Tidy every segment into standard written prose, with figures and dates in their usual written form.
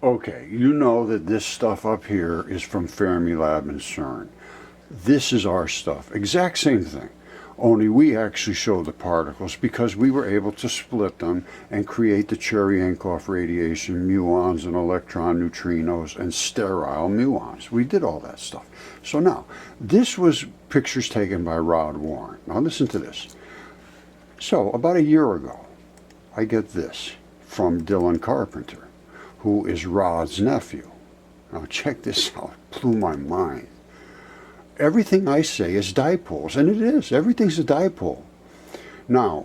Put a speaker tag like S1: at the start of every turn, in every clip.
S1: Okay, you know that this stuff up here is from Fermilab and CERN. This is our stuff. Exact same thing. Only we actually show the particles because we were able to split them and create the Cherenkov radiation, muons and electron neutrinos and sterile muons. We did all that stuff. So now, this was pictures taken by Rod Warren. Now listen to this. So about a year ago, I get this from Dylan Carpenter, who is Rod's nephew. Now check this out. It blew my mind. Everything I say is dipoles, and it is. Everything's a dipole. Now,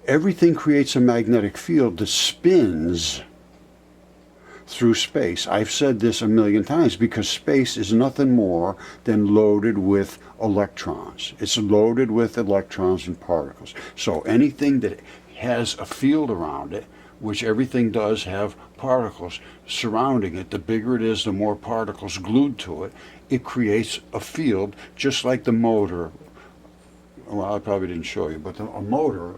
S1: everything creates a magnetic field that spins through space. I've said this a million times because space is nothing more than loaded with electrons. It's loaded with electrons and particles. So anything that has a field around it, which everything does have particles surrounding it, the bigger it is, the more particles glued to it, it creates a field, just like the motor. Well, I probably didn't show you, but a motor,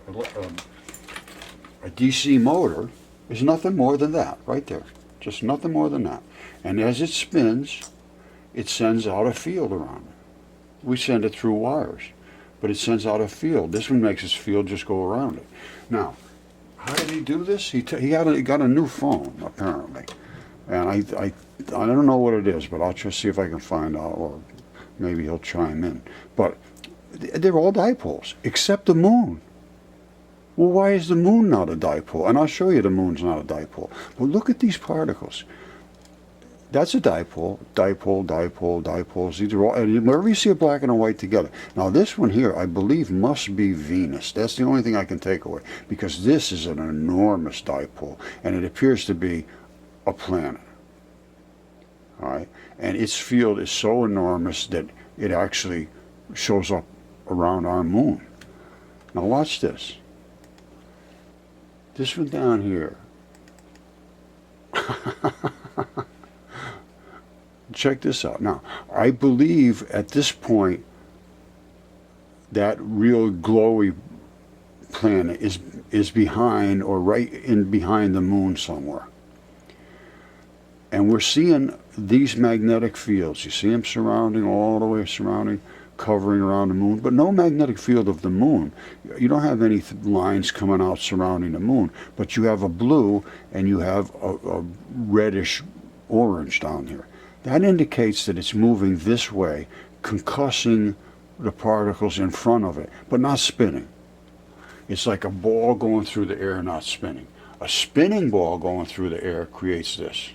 S1: a DC motor, is nothing more than that, right there. Just nothing more than that. And as it spins, it sends out a field around it. We send it through wires, but it sends out a field. This one makes its field just go around it. Now, how did he do this? He got a new phone, apparently. And I don't know what it is, but I'll just see if I can find out, or maybe he'll chime in. But they're all dipoles, except the moon. Well, why is the moon not a dipole? And I'll show you the moon's not a dipole. But look at these particles. That's a dipole, dipole, dipole, dipoles. These are all, and wherever you see a black and a white together. Now this one here, I believe, must be Venus. That's the only thing I can take away, because this is an enormous dipole, and it appears to be a planet. All right, and its field is so enormous that it actually shows up around our moon. Now watch this. This one down here. Check this out. Now, I believe at this point that real glowy planet is behind, or right in behind the moon somewhere. And we're seeing these magnetic fields. You see them surrounding, all the way surrounding, covering around the moon, but no magnetic field of the moon. You don't have any lines coming out surrounding the moon, but you have a blue and you have a reddish orange down here. That indicates that it's moving this way, concussing the particles in front of it, but not spinning. It's like a ball going through the air, not spinning. A spinning ball going through the air creates this.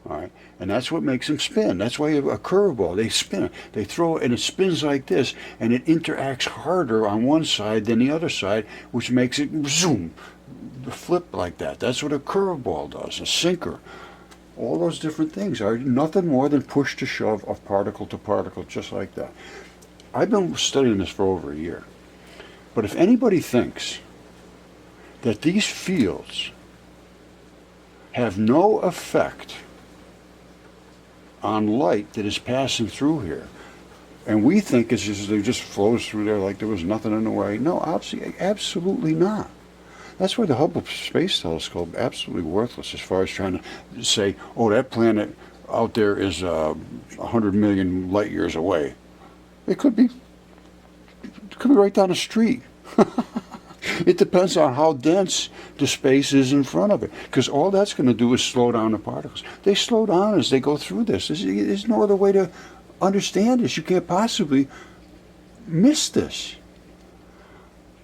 S1: All right, and that's what makes them spin. That's why you have a curveball. They spin it. They throw it, and it spins like this, and it interacts harder on one side than the other side, which makes it zoom, flip like that. That's what a curveball does, a sinker. All those different things are nothing more than push to shove of particle to particle, just like that. I've been studying this for over a year. But if anybody thinks that these fields have no effect on light that is passing through here, and we think it's just, it just flows through there like there was nothing in the way, no, absolutely not. That's why the Hubble Space Telescope is absolutely worthless as far as trying to say, oh, that planet out there is 100 million light years away. It could be right down the street. It depends on how dense the space is in front of it, because all that's going to do is slow down the particles. They slow down as they go through this. There's no other way to understand this. You can't possibly miss this.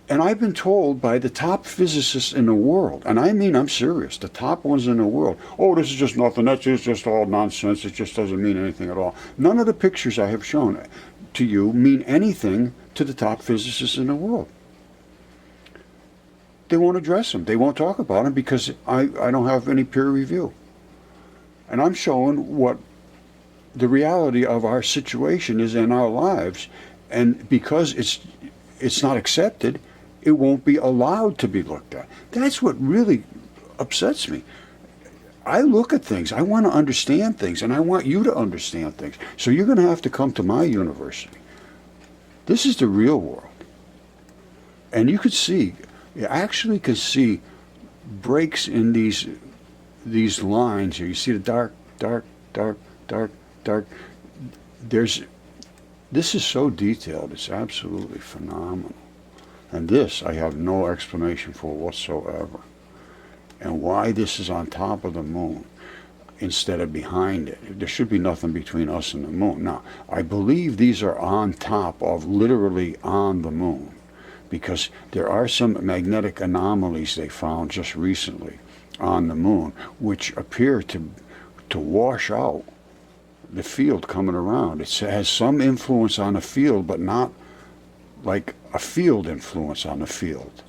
S1: And I've been told by the top physicists in the world, and I mean, I'm serious, the top ones in the world, oh, this is just nothing, that's just all nonsense, it just doesn't mean anything at all. None of the pictures I have shown to you mean anything to the top physicists in the world. They won't address them. They won't talk about them because I don't have any peer review. And I'm showing what the reality of our situation is in our lives, and because it's not accepted, it won't be allowed to be looked at. That's what really upsets me. I look at things, I want to understand things, and I want you to understand things. So you're going to have to come to my university. This is the real world. And you actually could see breaks in these these lines here, you see the dark, dark, dark, dark, dark. This is so detailed, it's absolutely phenomenal. And this I have no explanation for whatsoever. And why this is on top of the moon instead of behind it. There should be nothing between us and the moon. Now, I believe these are on top of, literally on the moon, because there are some magnetic anomalies they found just recently on the moon, which appear to wash out the field coming around. It has some influence on the field, but not like a field influence on the field.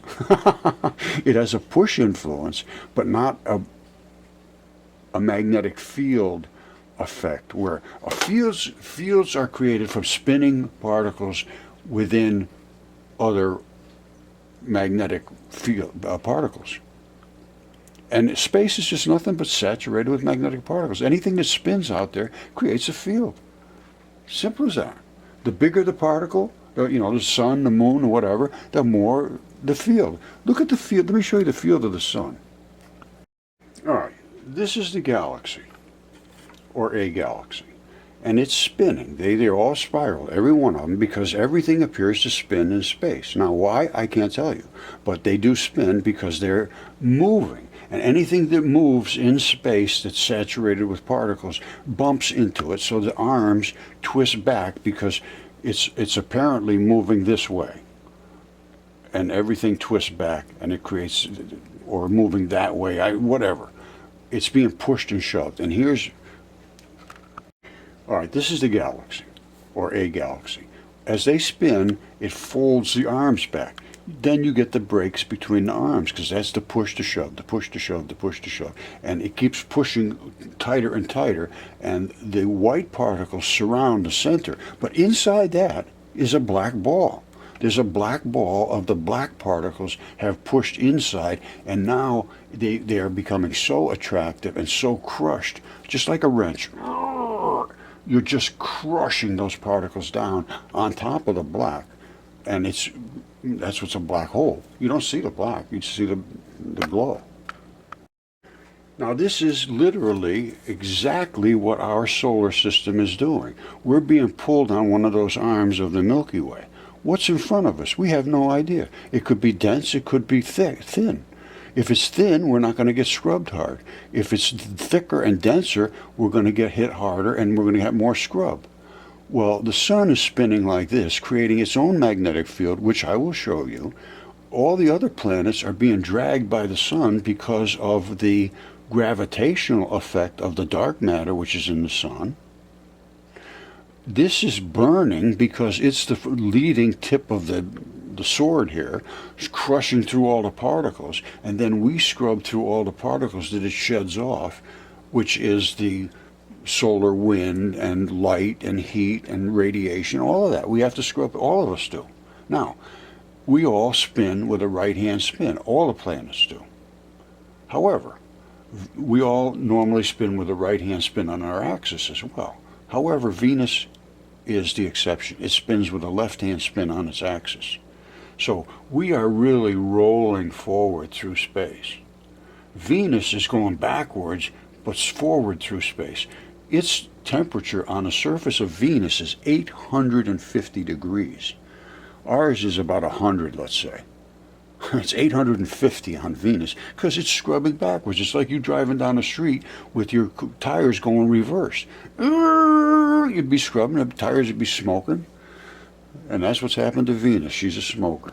S1: It has a push influence, but not a magnetic field effect, where fields are created from spinning particles within other magnetic field particles. And space is just nothing but saturated with magnetic particles. Anything that spins out there creates a field. Simple as that. The bigger the particle, the sun, the moon, or whatever, the more the field. Look at the field. Let me show you the field of the sun. All right, this is the galaxy, or a galaxy. And it's spinning. They're all spiral, every one of them, because everything appears to spin in space. Now, why? I can't tell you. But they do spin because they're moving. And anything that moves in space that's saturated with particles bumps into it, so the arms twist back because it's apparently moving this way. And everything twists back, and it creates, or moving that way, whatever. It's being pushed and shoved. And here's, all right, this is the galaxy, or a galaxy. As they spin, it folds the arms back. Then you get the breaks between the arms, because that's the push to shove, the push to shove, the push to shove. And it keeps pushing tighter and tighter, and the white particles surround the center. But inside that is a black ball. There's a black ball of the black particles have pushed inside, and now they are becoming so attractive and so crushed, just like a wrench. You're just crushing those particles down on top of the black, and that's what's a black hole. You don't see the black, you see the glow. Now, this is literally exactly what our solar system is doing. We're being pulled on one of those arms of the Milky Way. What's in front of us? We have no idea. It could be dense, it could be thin. If it's thin, we're not going to get scrubbed hard. If it's thicker and denser, we're going to get hit harder, and we're going to get more scrub. Well, the sun is spinning like this, creating its own magnetic field, which I will show you. All the other planets are being dragged by the sun because of the gravitational effect of the dark matter, which is in the sun. This is burning because it's the leading tip of the sword here. It's crushing through all the particles, and then we scrub through all the particles that it sheds off, which is the solar wind and light and heat and radiation, all of that. We have to scrub, all of us do. Now, we all spin with a right-hand spin. All the planets do. However, we all normally spin with a right-hand spin on our axis as well. However, Venus is the exception. It spins with a left-hand spin on its axis. So we are really rolling forward through space. Venus is going backwards, but forward through space. Its temperature on the surface of Venus is 850 degrees. Ours is about 100, let's say. It's 850 on Venus because it's scrubbing backwards. It's like you driving down the street with your tires going reverse. You'd be scrubbing, the tires would be smoking. And that's what's happened to Venus. She's a smoker.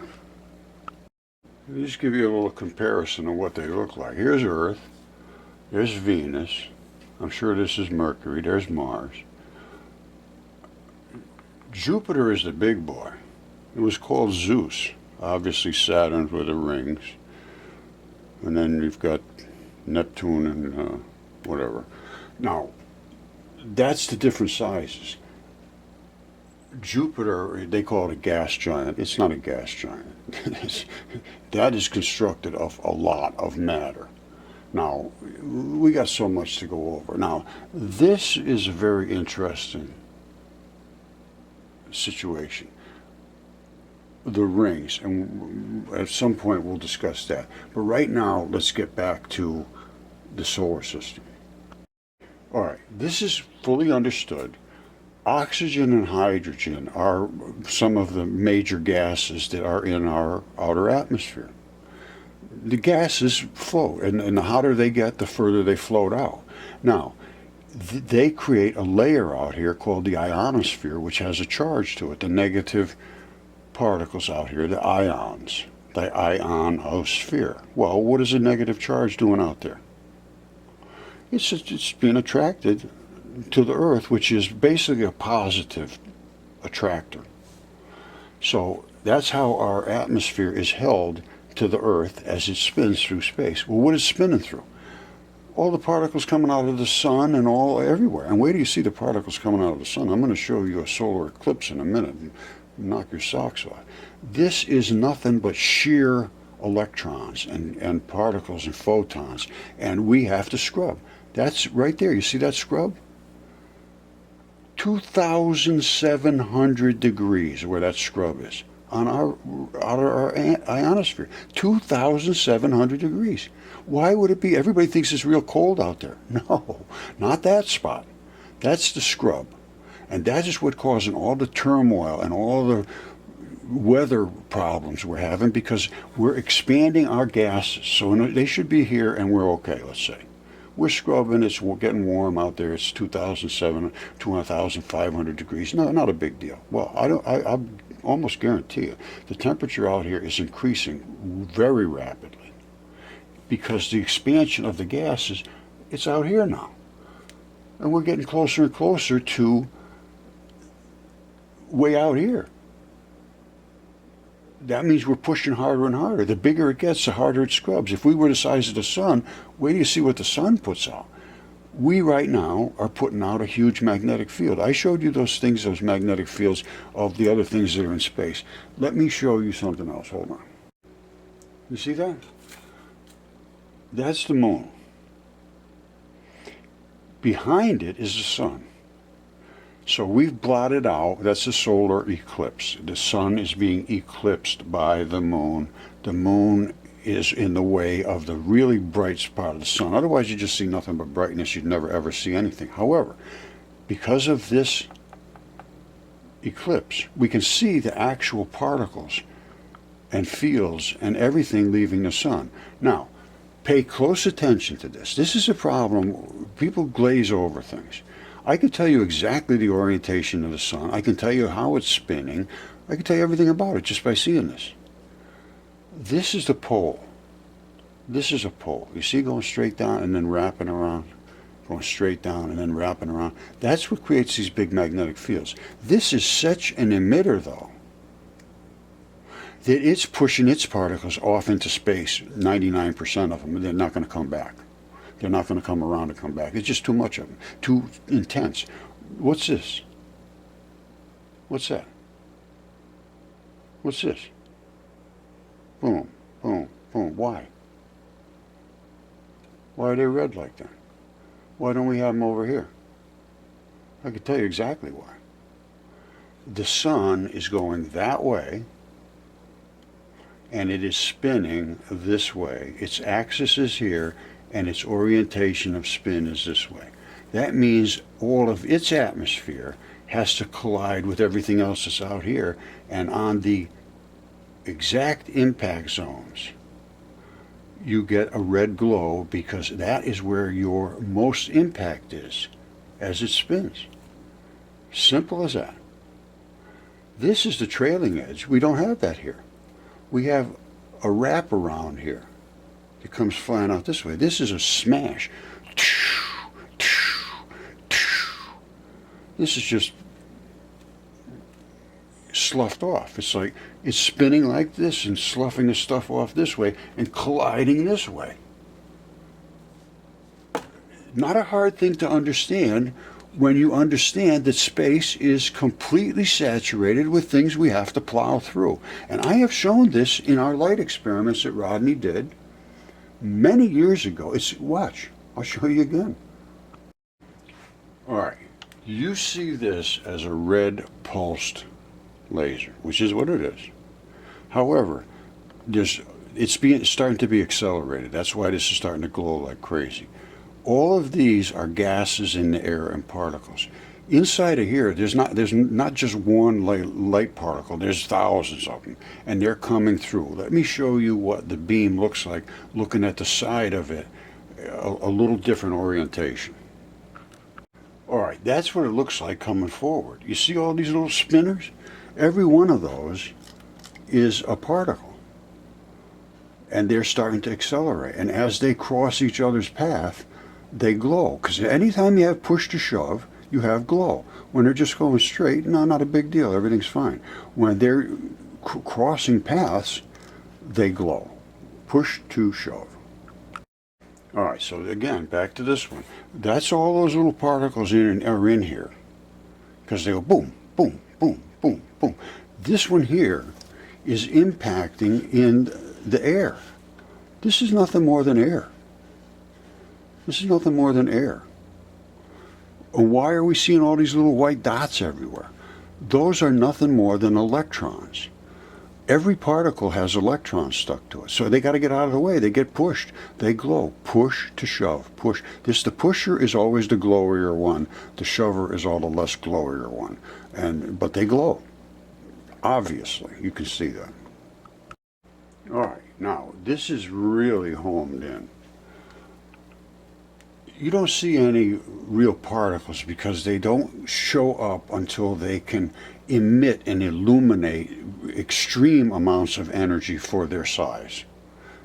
S1: Let me just give you a little comparison of what they look like. Here's Earth. There's Venus. I'm sure this is Mercury. There's Mars. Jupiter is the big boy. It was called Zeus. Obviously Saturn with the rings. And then you've got Neptune and whatever. Now, that's the different sizes. Jupiter, they call it a gas giant. It's not a gas giant. That is constructed of a lot of matter. Now, we got so much to go over. Now, this is a very interesting situation. The rings, and at some point we'll discuss that. But right now, let's get back to the solar system. All right, this is fully understood. Oxygen and hydrogen are some of the major gases that are in our outer atmosphere. The gases float, and the hotter they get, the further they float out. Now, they create a layer out here called the ionosphere, which has a charge to it, the negative particles out here, the ions, the ionosphere. Well, what is a negative charge doing out there? It's being attracted to the Earth, which is basically a positive attractor. So that's how our atmosphere is held to the Earth as it spins through space. Well, what is spinning through? All the particles coming out of the sun and all everywhere. And where do you see the particles coming out of the sun? I'm going to show you a solar eclipse in a minute and knock your socks off. This is nothing but sheer electrons and particles and photons, and we have to scrub. That's right there. You see that scrub? 2,700 degrees where that scrub is on our ionosphere. 2,700 degrees. Why would it be? Everybody thinks it's real cold out there. No, not that spot. That's the scrub. And that is what causing all the turmoil and all the weather problems we're having, because we're expanding our gases. So they should be here and we're okay, let's say. We're scrubbing, it's getting warm out there, it's 2,500 degrees. No, not a big deal. Well, I almost guarantee you the temperature out here is increasing very rapidly because the expansion of the gases, it's out here now. And we're getting closer and closer to way out here. That means we're pushing harder and harder. The bigger it gets, the harder it scrubs. If we were the size of the sun, wait till you see what the sun puts out. We right now are putting out a huge magnetic field. I showed you those things, those magnetic fields of the other things that are in space. Let me show you something else. Hold on. You see that? That's the moon. Behind it is the sun. So we've blotted out, that's a solar eclipse. The sun is being eclipsed by the moon. The moon is in the way of the really bright part of the sun. Otherwise you just see nothing but brightness. You'd never ever see anything. However, because of this eclipse, we can see the actual particles and fields and everything leaving the sun. Now, pay close attention to this. This is a problem. People glaze over things. I can tell you exactly the orientation of the sun. I can tell you how it's spinning. I can tell you everything about it just by seeing this. This is the pole. This is a pole. You see, going straight down and then wrapping around. Going straight down and then wrapping around. That's what creates these big magnetic fields. This is such an emitter, though, that it's pushing its particles off into space, 99% of them. They're not going to come back. They're not going to come around and come back. It's just too much of them, too intense. What's this? What's that? What's this? Boom, boom, boom. Why? Why are they red like that? Why don't we have them over here? I can tell you exactly why. The sun is going that way, and it is spinning this way. Its axis is here, and its orientation of spin is this way. That means all of its atmosphere has to collide with everything else that's out here, and on the exact impact zones, you get a red glow because that is where your most impact is as it spins. Simple as that. This is the trailing edge. We don't have that here. We have a wraparound here. It comes flying out this way. This is a smash. This is just sloughed off. It's like it's spinning like this and sloughing the stuff off this way and colliding this way. Not a hard thing to understand when you understand that space is completely saturated with things we have to plow through. And I have shown this in our light experiments that Rodney did many years ago. Watch, I'll show you again. All right, you see this as a red pulsed laser, which is what it is. However, there's it's starting to be accelerated. That's why this is starting to glow like crazy. All of these are gases in the air and particles. Inside of here, there's not just one light particle. There's thousands of them, and they're coming through. Let me show you what the beam looks like looking at the side of it, a little different orientation. All right, that's what it looks like coming forward. You see all these little spinners? Every one of those is a particle, and they're starting to accelerate. And as they cross each other's path, they glow. Because anytime you have push to shove, you have glow. When they're just going straight, no, not a big deal, everything's fine. When they're crossing paths, they glow. Push to shove. All right, so again, back to this one. That's all those little particles are in here. Because they go boom, boom, boom, boom, boom. This one here is impacting in the air. This is nothing more than air. This is nothing more than air. Why are we seeing all these little white dots everywhere? Those are nothing more than electrons. Every particle has electrons stuck to it, so they got to get out of the way. They get pushed. They glow. Push to shove. Push. The pusher is always the glowier one. The shover is all the less glowier one. But they glow. Obviously, you can see that. All right, now this is really homed in. You don't see any real particles because they don't show up until they can emit and illuminate extreme amounts of energy for their size.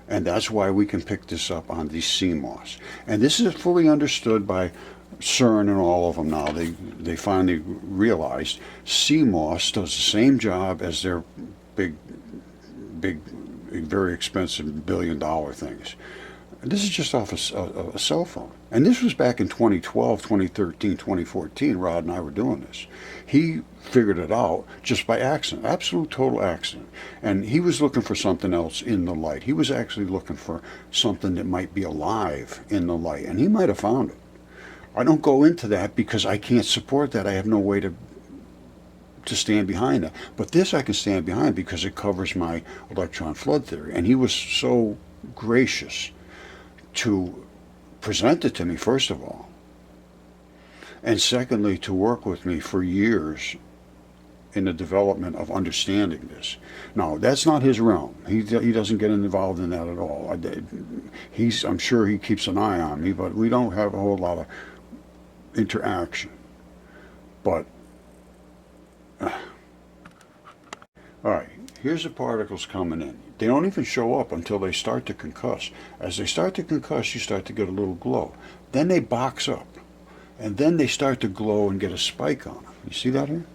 S1: And that's why we can pick this up on these CMOS. And this is fully understood by CERN and all of them now. They finally realized CMOS does the same job as their big, very expensive $1 billion things. This is just off a cell phone. And this was back in 2012, 2013, 2014. Rod and I were doing this. He figured it out just by accident, absolute total accident. And he was looking for something else in the light. He was actually looking for something that might be alive in the light. And he might have found it. I don't go into that because I can't support that. I have no way to stand behind that. But this I can stand behind because it covers my electron flood theory. And he was so gracious to present it to me, first of all, and secondly, to work with me for years in the development of understanding this. Now, that's not his realm. He doesn't get involved in that at all. I'm sure he keeps an eye on me, but we don't have a whole lot of interaction. But, all right, here's the particles coming in. They don't even show up until they start to concuss. As they start to concuss, you start to get a little glow. Then they box up. And then they start to glow and get a spike on them. You see that here?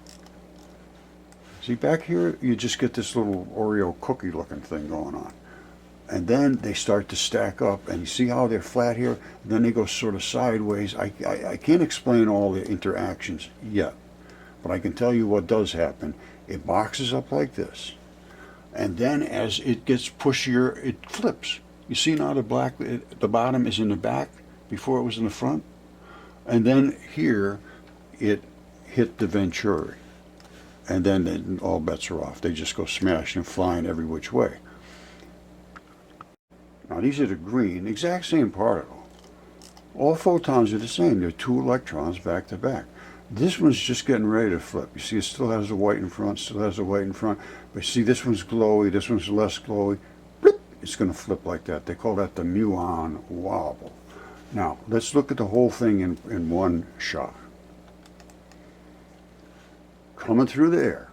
S1: See, back here, you just get this little Oreo cookie looking thing going on. And then they start to stack up, and you see how they're flat here? Then they go sort of sideways. I can't explain all the interactions yet, but I can tell you what does happen. It boxes up like this. And then as it gets pushier, it flips. You see now the bottom is in the back before it was in the front? And then here, it hit the Venturi. And then all bets are off. They just go smashing and flying every which way. Now these are the green, exact same particle. All photons are the same. They're two electrons back to back. This one's just getting ready to flip. You see it still has the white in front, still has the white in front. But see, this one's glowy, this one's less glowy. Bloop, it's going to flip like that. They call that the muon wobble. Now, let's look at the whole thing in one shot. Coming through the air.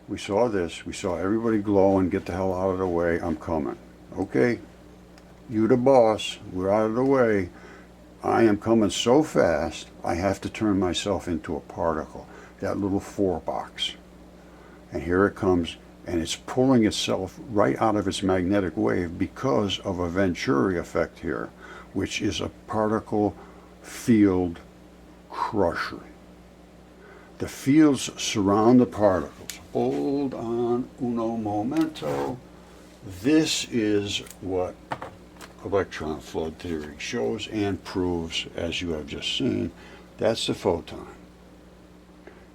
S1: We saw this. We saw everybody glow and get the hell out of the way. I'm coming. Okay, you the boss. We're out of the way. I am coming so fast, I have to turn myself into a particle, that little 4 box. And here it comes, and it's pulling itself right out of its magnetic wave because of a Venturi effect here, which is a particle field crusher. The fields surround the particles. Hold on, uno momento. This is what electron flood theory shows and proves, as you have just seen. That's the photon.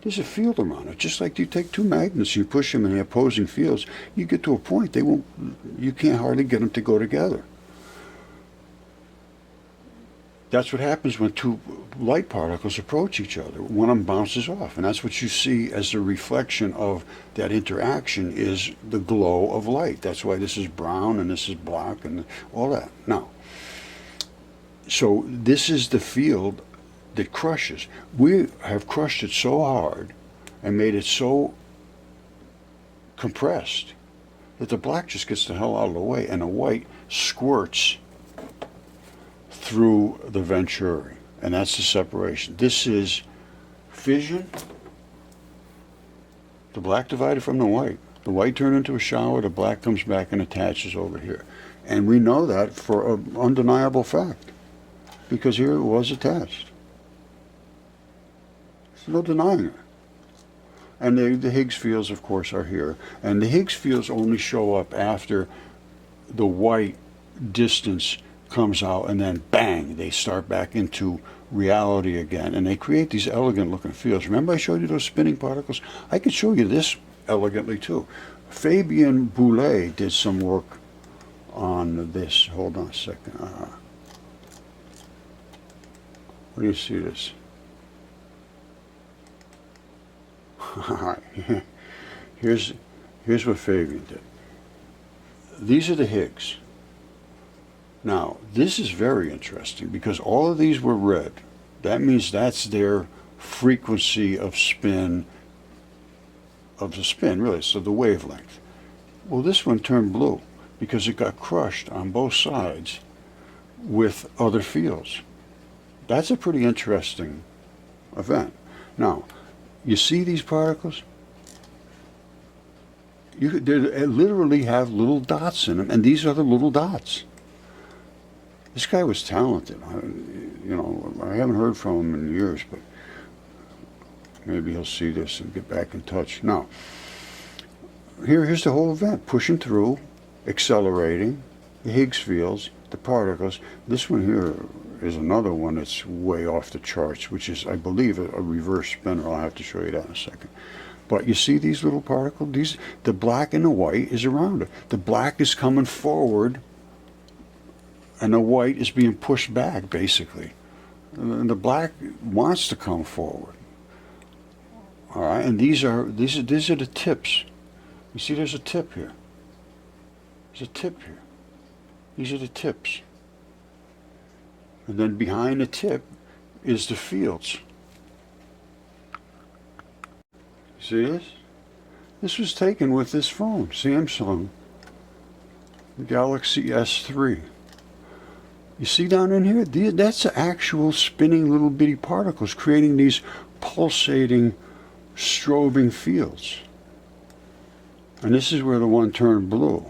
S1: There's a field around it. Just like you take two magnets, you push them in the opposing fields, you get to a point you can't hardly get them to go together. That's what happens when two light particles approach each other. One of them bounces off, and that's what you see as the reflection of that interaction is the glow of light. That's why this is brown and this is black and all that. Now, so this is the field that crushes. We have crushed it so hard and made it so compressed that the black just gets the hell out of the way and the white squirts through the venturi, and that's the separation. This is fission, the black divided from the white. The white turned into a shower, the black comes back and attaches over here. And we know that for an undeniable fact, because here it was attached. There's no denying it. And the Higgs fields, of course, are here. And the Higgs fields only show up after the white distance comes out, and then bang, they start back into reality again, and they create these elegant looking fields. Remember I showed you those spinning particles? I could show you this elegantly too. Fabien Boulez did some work on this. Hold on a second. Where do you see this? All right. Here's what Fabien did. These are the Higgs. Now, this is very interesting because all of these were red. That means that's their frequency of spin, really, so the wavelength. Well, this one turned blue because it got crushed on both sides with other fields. That's a pretty interesting event. Now, you see these particles? They literally have little dots in them, and these are the little dots. This guy was talented. I haven't heard from him in years, but maybe he'll see this and get back in touch. Now, here's the whole event. Pushing through, accelerating, the Higgs fields, the particles. This one here is another one that's way off the charts, which is, I believe, a reverse spinner. I'll have to show you that in a second. But you see these little particles? The black and the white is around it. The black is coming forward, and the white is being pushed back, basically. And the black wants to come forward. All right, and these are the tips. You see, there's a tip here. There's a tip here. These are the tips. And then behind the tip is the fields. See this? This was taken with this phone, Samsung, the Galaxy S3. You see down in here? That's actual spinning little bitty particles creating these pulsating, strobing fields. And this is where the one turned blue.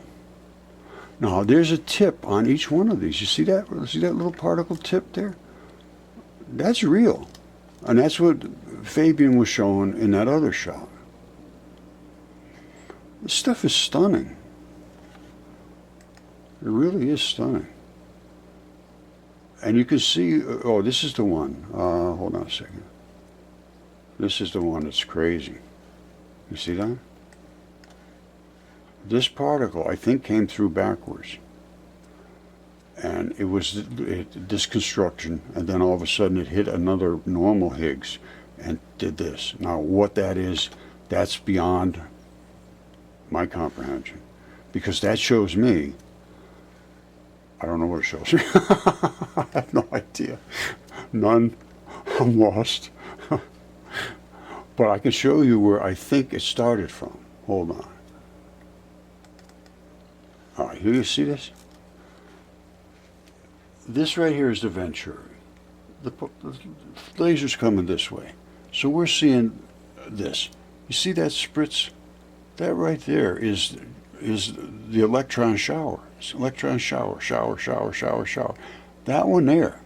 S1: Now, there's a tip on each one of these. You see that? See that little particle tip there? That's real. And that's what Fabien was showing in that other shot. This stuff is stunning. It really is stunning. And you can see, oh, this is the one. Hold on a second. This is the one that's crazy. You see that? This particle, I think, came through backwards. And it was this construction, and then all of a sudden it hit another normal Higgs and did this. Now, what that is, that's beyond my comprehension. Because that shows me, I don't know what it shows me. I have no idea. None. I'm lost. But I can show you where I think it started from. Hold on. All right, here you see this? This right here is the venturi. The laser's coming this way. So we're seeing this. You see that spritz? That right there is the electron shower. It's electron shower, shower, shower, shower, shower. That one there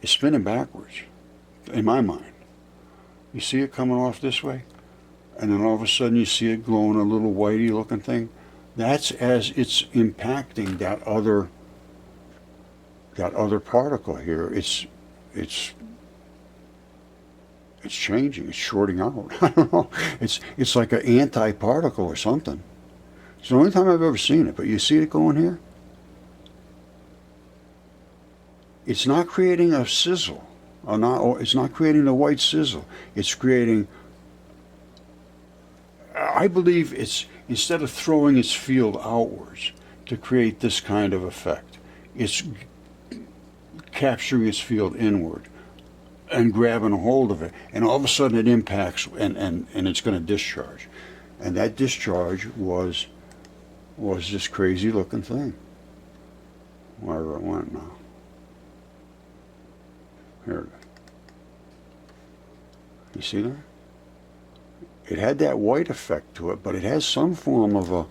S1: is spinning backwards, in my mind. You see it coming off this way? And then all of a sudden you see it glowing a little whitey looking thing. That's as it's impacting that other particle here. It's It's changing. It's shorting out. I don't know. It's like an anti-particle or something. It's the only time I've ever seen it. But you see it going here? It's not creating a sizzle. It's not creating a white sizzle. It's creating. I believe it's, instead of throwing its field outwards to create this kind of effect, it's capturing its field inward and grabbing a hold of it, and all of a sudden it impacts, and it's going to discharge. And that discharge was this crazy looking thing. Wherever it went now. Here it is. You see that? It had that white effect to it, but it has some form of a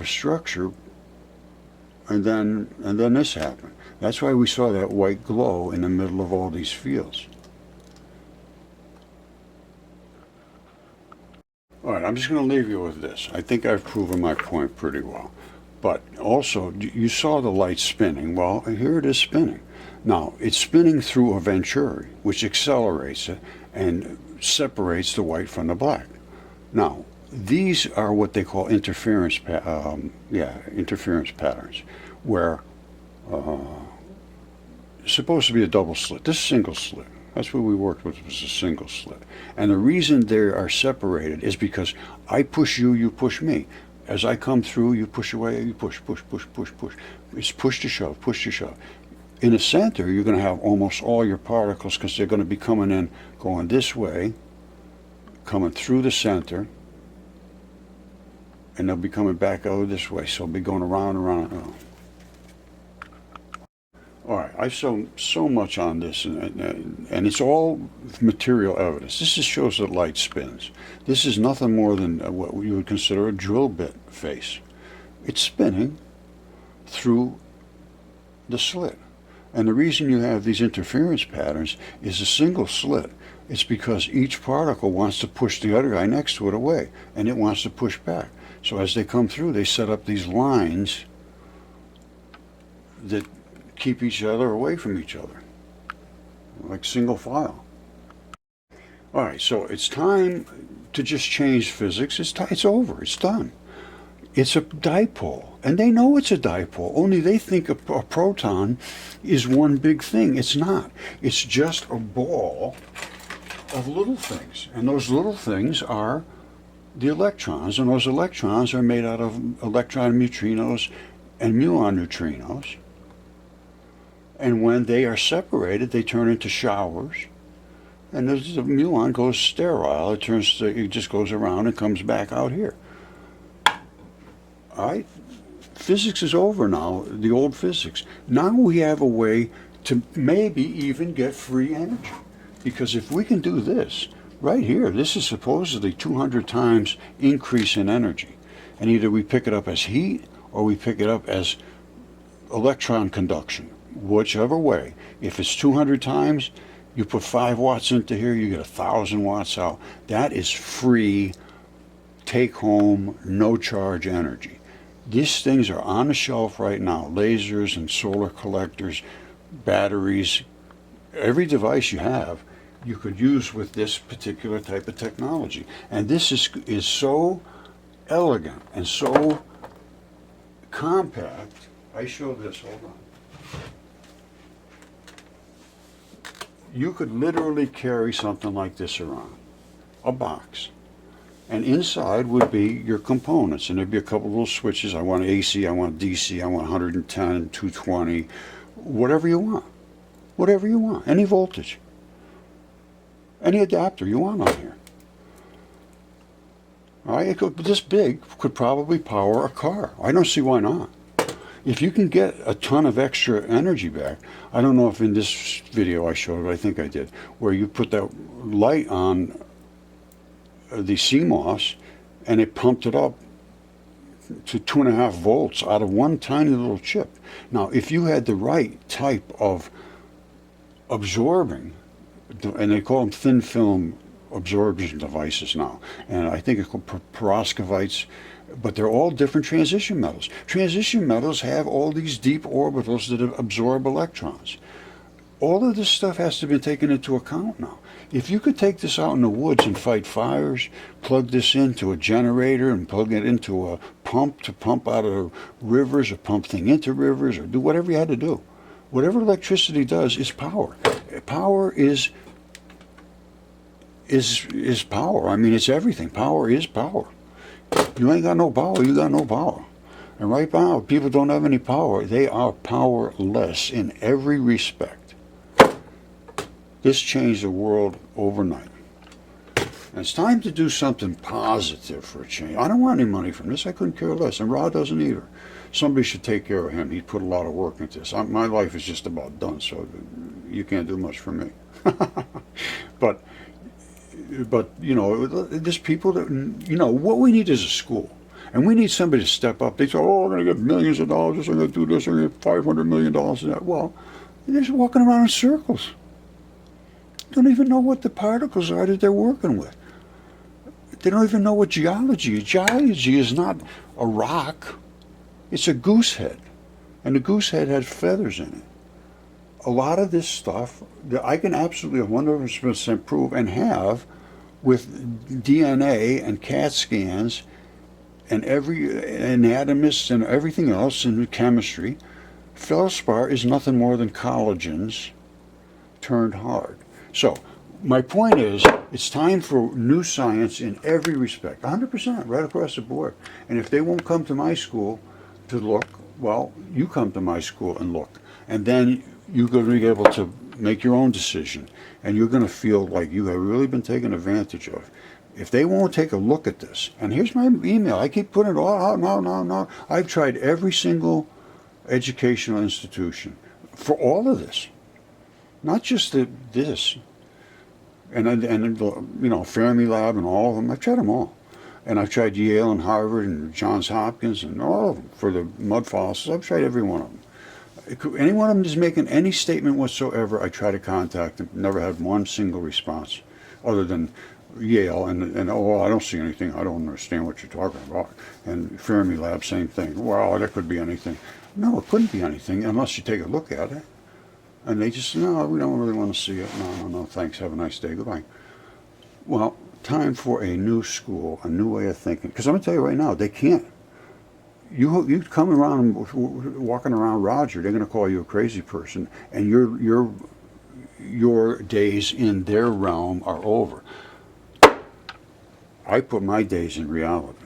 S1: structure, and then this happened. That's why we saw that white glow in the middle of all these fields. All right, I'm just going to leave you with this. I think I've proven my point pretty well. But also, you saw the light spinning. Well, here it is spinning. Now, it's spinning through a venturi, which accelerates it and separates the white from the black. Now, these are what they call interference patterns, where it's supposed to be a double slit. This is single slit. That's what we worked with, was a single slit. And the reason they are separated is because I push you, you push me. As I come through, you push away, you push, push, push, push, push. It's push to shove, push to shove. In the center, you're going to have almost all your particles, because they're going to be coming in, going this way, coming through the center, and they'll be coming back out this way. So they'll be going around and around. Oh. All right, I've shown so much on this, and it's all material evidence. This just shows that light spins. This is nothing more than what you would consider a drill bit face. It's spinning through the slit. And the reason you have these interference patterns is a single slit. It's because each particle wants to push the other guy next to it away, and it wants to push back. So as they come through, they set up these lines that keep each other away from each other, like single file. All right, so it's time to just change physics. It's over. It's done. It's a dipole, and they know it's a dipole, only they think a proton is one big thing. It's not. It's just a ball of little things, and those little things are the electrons, and those electrons are made out of electron neutrinos and muon neutrinos, and when they are separated, they turn into showers, and the muon goes sterile. It just goes around and comes back out here. All right, physics is over now, the old physics. Now we have a way to maybe even get free energy. Because if we can do this, right here, this is supposedly 200 times increase in energy. And either we pick it up as heat or we pick it up as electron conduction, whichever way. If it's 200 times, you put 5 watts into here, you get 1,000 watts out. That is free, take home, no charge energy. These things are on the shelf right now, lasers and solar collectors, batteries, every device you have, you could use with this particular type of technology. And this is so elegant and so compact. I show this, hold on. You could literally carry something like this around, a box. And inside would be your components, and there'd be a couple little switches. I want AC, I want DC, I want 110, 220, whatever you want. Whatever you want, any voltage. Any adapter you want on here. All right, this big could probably power a car. I don't see why not. If you can get a ton of extra energy back, I don't know if in this video I showed it, I think I did, where you put that light on the CMOS, and it pumped it up to 2.5 volts out of one tiny little chip. Now, if you had the right type of absorbing, and they call them thin film absorption devices now, and I think it's called perovskites, but they're all different transition metals. Transition metals have all these deep orbitals that absorb electrons. All of this stuff has to be taken into account now. If you could take this out in the woods and fight fires, plug this into a generator and plug it into a pump to pump out of rivers or pump thing into rivers or do whatever you had to do. Whatever electricity does is power. Power is power. I mean, it's everything. Power is power. You ain't got no power, you got no power. And right now, people don't have any power. They are powerless in every respect. This changed the world overnight. And it's time to do something positive for a change. I don't want any money from this. I couldn't care less. And Rod doesn't either. Somebody should take care of him. He put a lot of work into this. My life is just about done, so you can't do much for me. But you know, there's people that, you know, what we need is a school. And we need somebody to step up. They say, oh, we're going to get millions of dollars, we're going to do this, we're going to get $500 million and that. Well, they're just walking around in circles. Don't even know what the particles are that they're working with. They don't even know what geology is. Geology is not a rock. It's a goose head. And the goose head has feathers in it. A lot of this stuff that I can absolutely 100% prove and have with DNA and CAT scans and every anatomist and everything else in chemistry. Feldspar is nothing more than collagens turned hard. So my point is, it's time for new science in every respect, 100%, right across the board. And if they won't come to my school to look, well, you come to my school and look. And then you're going to be able to make your own decision. And you're going to feel like you have really been taken advantage of. If they won't take a look at this, and here's my email, I keep putting it all out, no. I've tried every single educational institution for all of this. Not just this, and you know, Fermilab and all of them. I've tried them all, and I've tried Yale and Harvard and Johns Hopkins and all of them for the mud fossils. I've tried every one of them. Any one of them is making any statement whatsoever, I try to contact them. Never had one single response, other than Yale and oh, I don't see anything. I don't understand what you're talking about. And Fermilab, same thing. Well, that could be anything. No, it couldn't be anything unless you take a look at it. And they just, no, we don't really want to see it. No, thanks. Have a nice day. Goodbye. Well, time for a new school, a new way of thinking. Because I'm going to tell you right now, they can't. You come around walking around Roger, they're going to call you a crazy person, and your days in their realm are over. I put my days in reality.